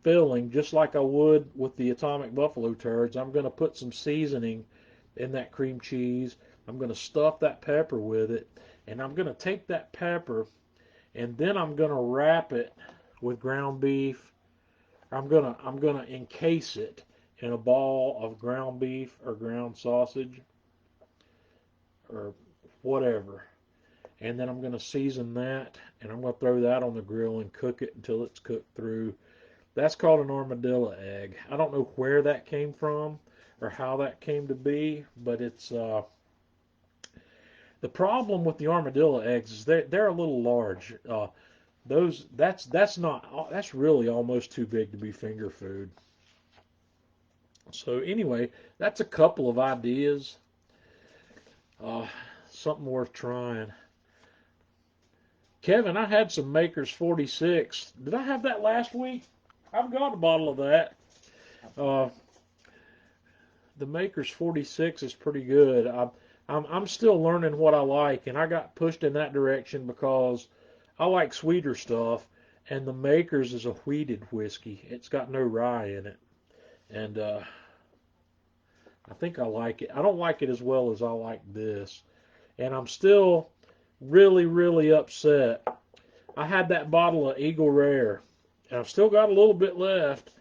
filling just like I would with the Atomic Buffalo Turds. I'm going to put some seasoning in that cream cheese. I'm going to stuff that pepper with it, and I'm going to take that pepper and then I'm going to wrap it with ground beef. I'm going to encase it in a ball of ground beef or ground sausage or whatever. And then I'm going to season that, and I'm going to throw that on the grill and cook it until it's cooked through. That's called an armadillo egg. I don't know where that came from or how that came to be, but it's the problem with the armadillo eggs is they're a little large. That's really almost too big to be finger food. So anyway, that's a couple of ideas. Something worth trying. Kevin, I had some Makers 46. Did I have that last week? I've got a bottle of that. The Makers 46 is pretty good. I'm still learning what I like, and I got pushed in that direction because I like sweeter stuff, and the Makers is a wheated whiskey. It's got no rye in it, and I think I like it. I don't like it as well as I like this, and I'm still really, really upset. I had that bottle of Eagle Rare, and I've still got a little bit left.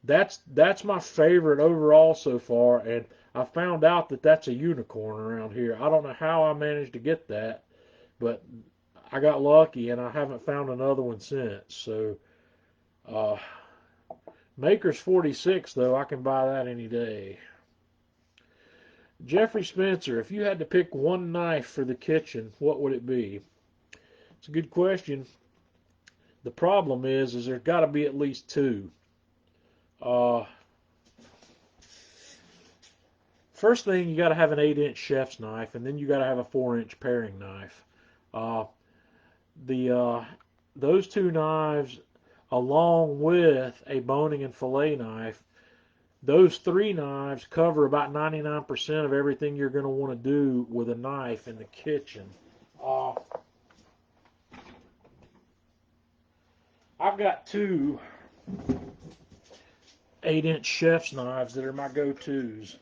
That's my favorite overall so far, and I found out that that's a unicorn around here. I don't know how I managed to get that, but I got lucky, and I haven't found another one since. So, Maker's 46, though, I can buy that any day. Jeffrey Spencer, if you had to pick one knife for the kitchen, what would it be? It's a good question. The problem is there's got to be at least two. first thing, you got to have an 8-inch chef's knife, and then you got to have a 4-inch paring knife. Uh, the those two knives, along with a boning and fillet knife, those three knives cover about 99% of everything you're going to want to do with a knife in the kitchen. I've got two 8-inch chef's knives that are my go-tos.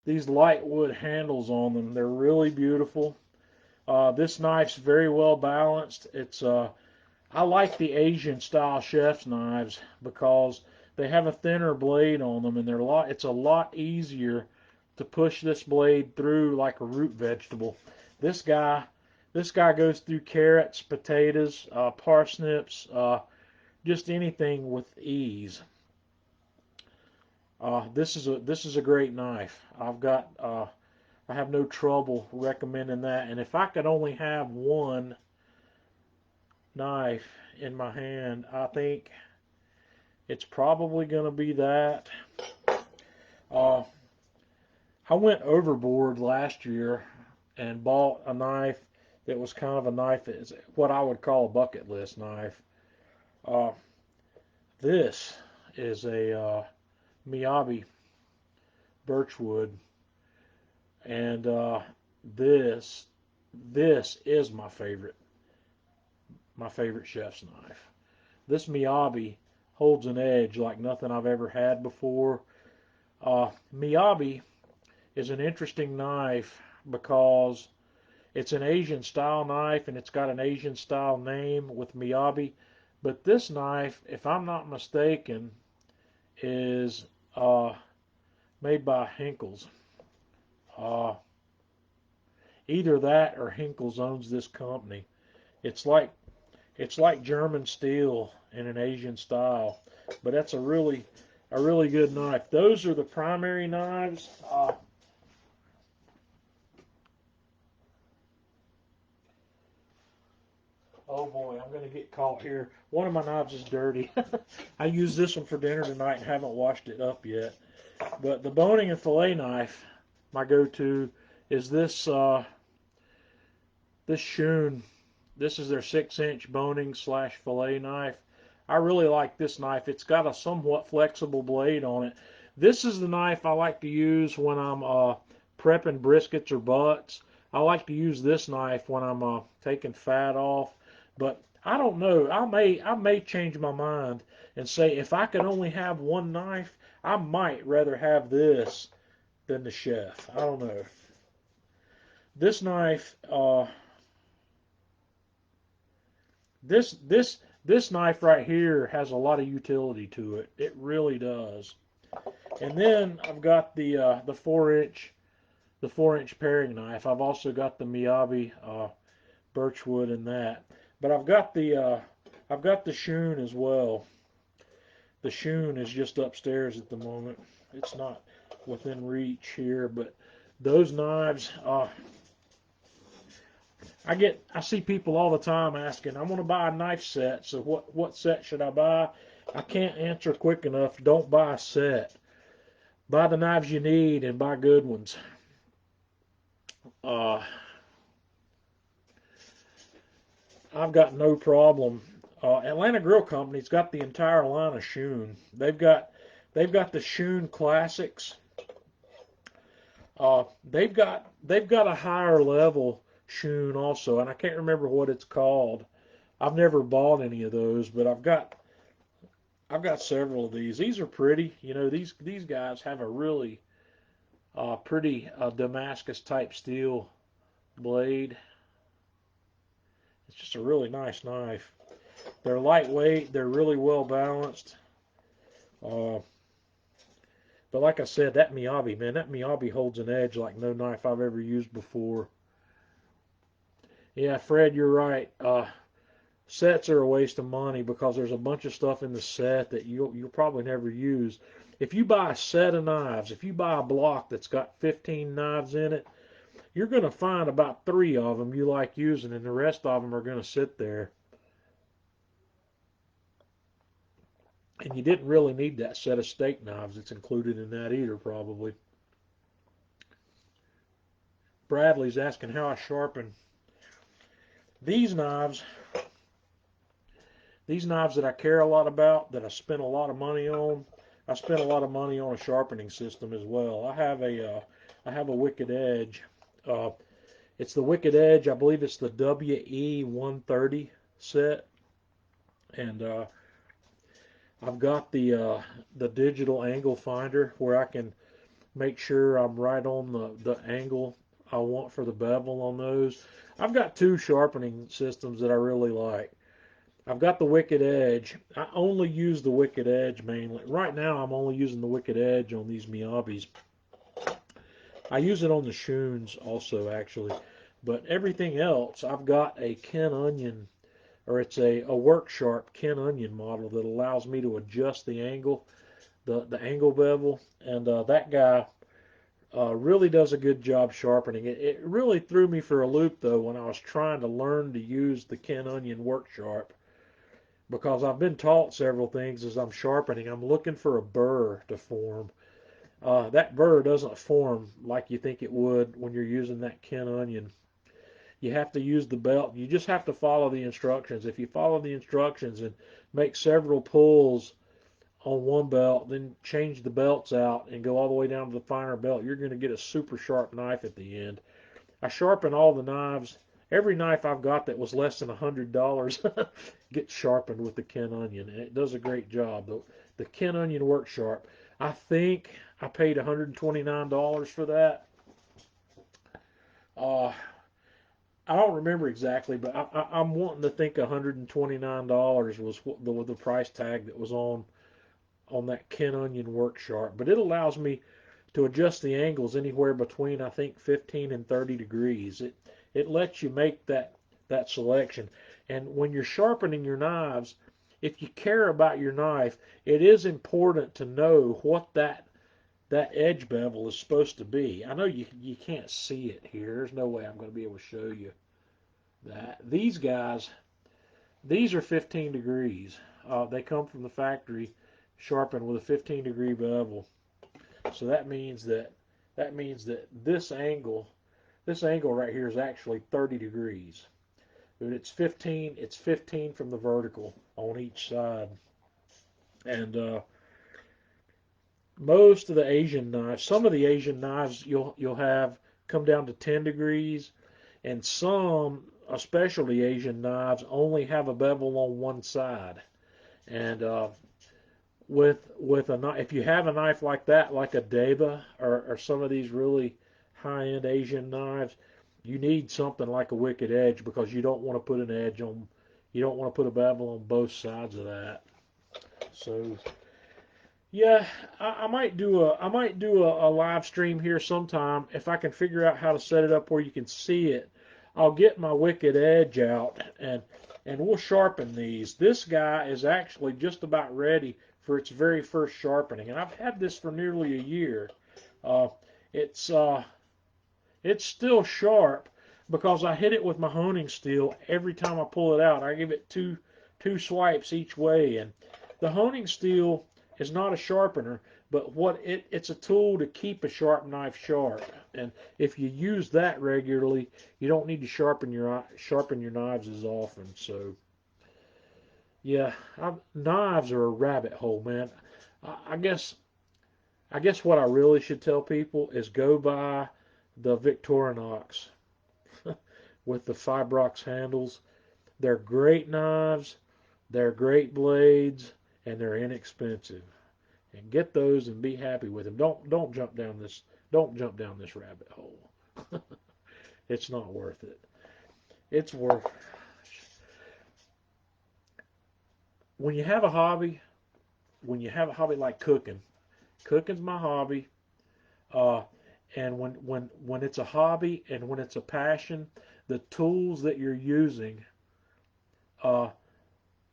These light wood handles on them, they're really beautiful. This knife's very well balanced. I like the Asian style chef's knives because they have a thinner blade on them, and it's a lot easier to push this blade through like a root vegetable. This guy this guy goes through carrots, potatoes, parsnips, just anything with ease. This is a great knife. I have no trouble recommending that. And if I could only have one knife in my hand, I think it's probably going to be that. Uh, I went overboard last year and bought a knife that was kind of a knife that is what I would call a bucket list knife. Uh, this is a Miyabi birchwood, and this is my favorite chef's knife. This Miyabi holds an edge like nothing I've ever had before. Miyabi is an interesting knife because it's an Asian style knife and it's got an Asian style name with Miyabi. But this knife, if I'm not mistaken, is made by Henckels. Uh, Either that or Henckels owns this company. It's like German steel in an Asian style, but that's a really good knife. Those are the primary knives. Oh boy, I'm going to get caught here. One of my knives is dirty. I used this one for dinner tonight and haven't washed it up yet. But the boning and fillet knife, my go-to, is this this Sous. This is their 6-inch boning slash fillet knife. I really like this knife. It's got a somewhat flexible blade on it. This is the knife I like to use when I'm prepping briskets or butts. I like to use this knife when I'm taking fat off. But I don't know. I may change my mind and say if I could only have one knife, I might rather have this than the chef. I don't know. This knife, this knife right here has a lot of utility to it. It really does. And then I've got the 4-inch paring knife. I've also got the Miyabi birchwood in that. But I've got the Sous as well. The Sous is just upstairs at the moment. It's not within reach here, but those knives, I see people all the time asking, I want to buy a knife set, so what set should I buy? I can't answer quick enough. Don't buy a set. Buy the knives you need and buy good ones. I've got no problem. Atlanta Grill Company's got the entire line of Sous. They've got the Sous Classics. They've got a higher level Sous also, and I can't remember what it's called. I've never bought any of those, but I've got several of these. These are pretty. You know, these guys have a really pretty Damascus type steel blade. It's just a really nice knife. They're lightweight. They're really well balanced. But like I said, that Miyabi holds an edge like no knife I've ever used before. Yeah, Fred, you're right. Sets are a waste of money because there's a bunch of stuff in the set that you'll probably never use. If you buy a set of knives, if you buy a block that's got 15 knives in it, you're going to find about 3 of them you like using, and the rest of them are going to sit there. And you didn't really need that set of steak knives that's included in that either, probably. Bradley's asking how I sharpen these knives. These knives that I care a lot about, that I spent a lot of money on. I spent a lot of money on a sharpening system as well. I have a Wicked Edge. It's the Wicked Edge. I believe it's the WE 130 set, and I've got the digital angle finder where I can make sure I'm right on the angle I want for the bevel on those. I've got 2 sharpening systems that I really like. I've got the Wicked Edge. I only use the Wicked Edge mainly. Right now I'm only using the Wicked Edge on these Miyabis. I use it on the Shuns also, actually. But everything else, I've got a Ken Onion, or it's a Work Sharp Ken Onion model that allows me to adjust the angle, the angle bevel, and that guy really does a good job sharpening. It really threw me for a loop, though, when I was trying to learn to use the Ken Onion Work Sharp, because I've been taught several things as I'm sharpening. I'm looking for a burr to form. That burr doesn't form like you think it would when you're using that Ken Onion. You have to use the belt. You just have to follow the instructions. If you follow the instructions and make several pulls on one belt, then change the belts out and go all the way down to the finer belt, you're going to get a super sharp knife at the end. I sharpen all the knives. Every knife I've got that was less than $100 gets sharpened with the Ken Onion, and it does a great job. The Ken Onion Work Sharp, I think I paid $129 for that. I don't remember exactly, but I'm wanting to think $129 was the price tag that was on that Ken Onion Work Sharp. But it allows me to adjust the angles anywhere between, I think, 15 and 30 degrees. It lets you make that selection. And when you're sharpening your knives, if you care about your knife, it is important to know what that edge bevel is supposed to be. I know you can't see it here. There's no way I'm going to be able to show you that. These guys, these are 15 degrees. They come from the factory sharpened with a 15-degree bevel. So that means that this angle right here is actually 30 degrees. But it's 15 from the vertical on each side. And most of the Asian knives, some of the Asian knives you'll have come down to 10 degrees, and some, especially Asian knives, only have a bevel on one side. And with a knife, if you have a knife like that, like a Deba or some of these really high-end Asian knives, you need something like a Wicked Edge, because you don't want to put an edge on, you don't want to put a bevel on both sides of that. So yeah, I might do a live stream here sometime if I can figure out how to set it up where you can see it. I'll get my Wicked Edge out and we'll sharpen these. This guy is actually just about ready for its very first sharpening, and I've had this for nearly a year. It's still sharp because I hit it with my honing steel every time I pull it out. I give it two swipes each way, and the honing steel is not a sharpener, but it's a tool to keep a sharp knife sharp. And if you use that regularly, you don't need to sharpen your knives as often. So yeah, knives are a rabbit hole, man. I guess what I really should tell people is go buy the Victorinox with the Fibrox handles. They're great knives, they're great blades, and they're inexpensive. And get those and be happy with them. Don't jump down this rabbit hole. It's not worth it. It's worth, when you have a hobby like cooking. Cooking's my hobby. And when it's a hobby and when it's a passion, the tools that you're using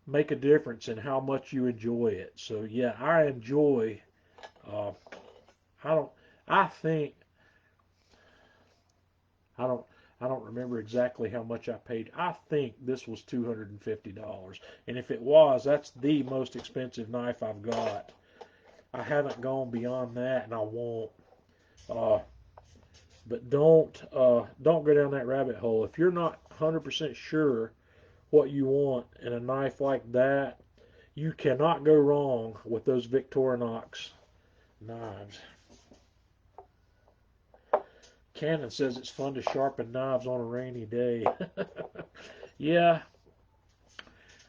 make a difference in how much you enjoy it. So yeah, I enjoy. I think I don't I don't remember exactly how much I paid. I think this was $250. And if it was, that's the most expensive knife I've got. I haven't gone beyond that, and I won't. Uh, but don't go down that rabbit hole. If you're not 100% sure what you want in a knife like that, you cannot go wrong with those Victorinox knives. Cannon says it's fun to sharpen knives on a rainy day. Yeah,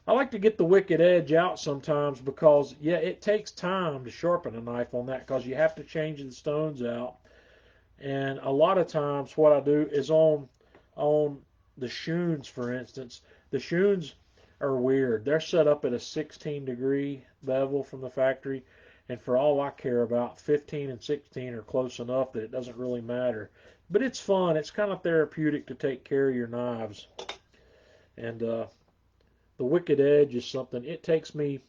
I like to get the wicked edge out sometimes because, yeah, it takes time to sharpen a knife on that because you have to change the stones out. And a lot of times what I do is on the shoons, for instance, the shoons are weird. They're set up at a 16-degree bevel from the factory, and for all I care about, 15 and 16 are close enough that it doesn't really matter. But it's fun. It's kind of therapeutic to take care of your knives. And the wicked edge is something. It takes me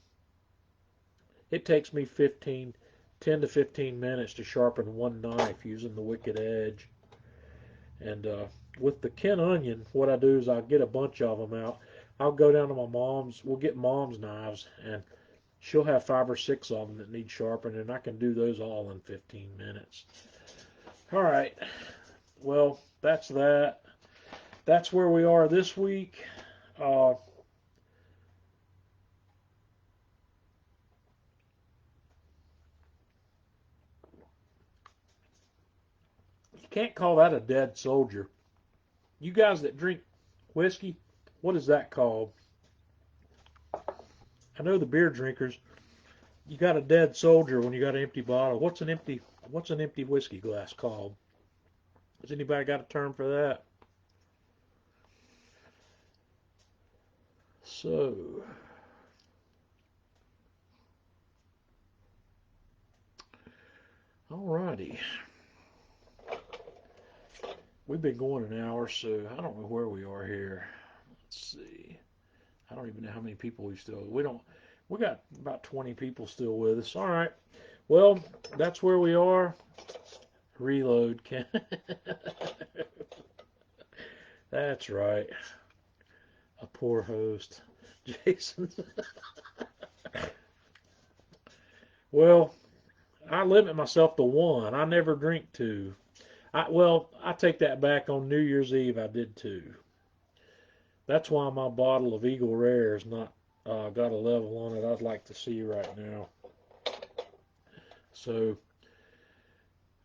10 to 15 minutes to sharpen one knife using the wicked edge. And with the Ken Onion, what I do is I'll get a bunch of them out. I'll go down to my mom's. We'll get mom's knives, and she'll have 5 or 6 of them that need sharpening, and I can do those all in 15 minutes. All right. Well, that's that. That's where we are this week. You can't call that a dead soldier. You guys that drink whiskey, what is that called? I know the beer drinkers. You got a dead soldier when you got an empty bottle. What's an empty whiskey glass called? Has anybody got a term for that? So, alrighty. We've been going an hour, so I don't know where we are here. Let's see. I don't even know how many people we got about 20 people still with us. All right. Well, that's where we are. Reload. That's right. A poor host. Jason. Well, I limit myself to one. I never drink two. I take that back. On New Year's Eve, I did two. That's why my bottle of Eagle Rare is not got a level on it I'd like to see right now. So,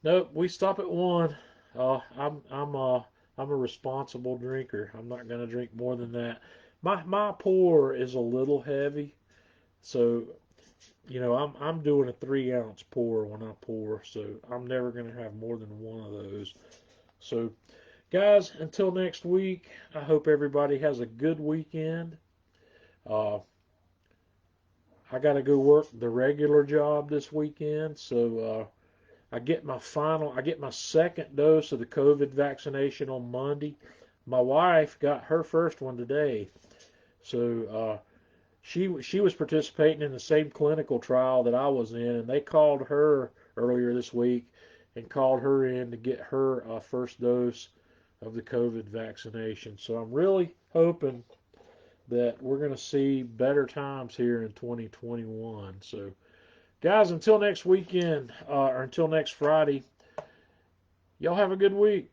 nope, we stop at one. I'm a responsible drinker. I'm not going to drink more than that. My pour is a little heavy, so I'm doing a 3-ounce pour when I pour, so I'm never going to have more than one of those. So, guys, until next week, I hope everybody has a good weekend. Uh, I got to go work the regular job this weekend, so I get my second dose of the COVID vaccination on Monday. My wife got her first one today, so she was participating in the same clinical trial that I was in, and they called her earlier this week and called her in to get her first dose of the COVID vaccination. So I'm really hoping that we're going to see better times here in 2021. So, guys, until next weekend or until next Friday, y'all have a good week.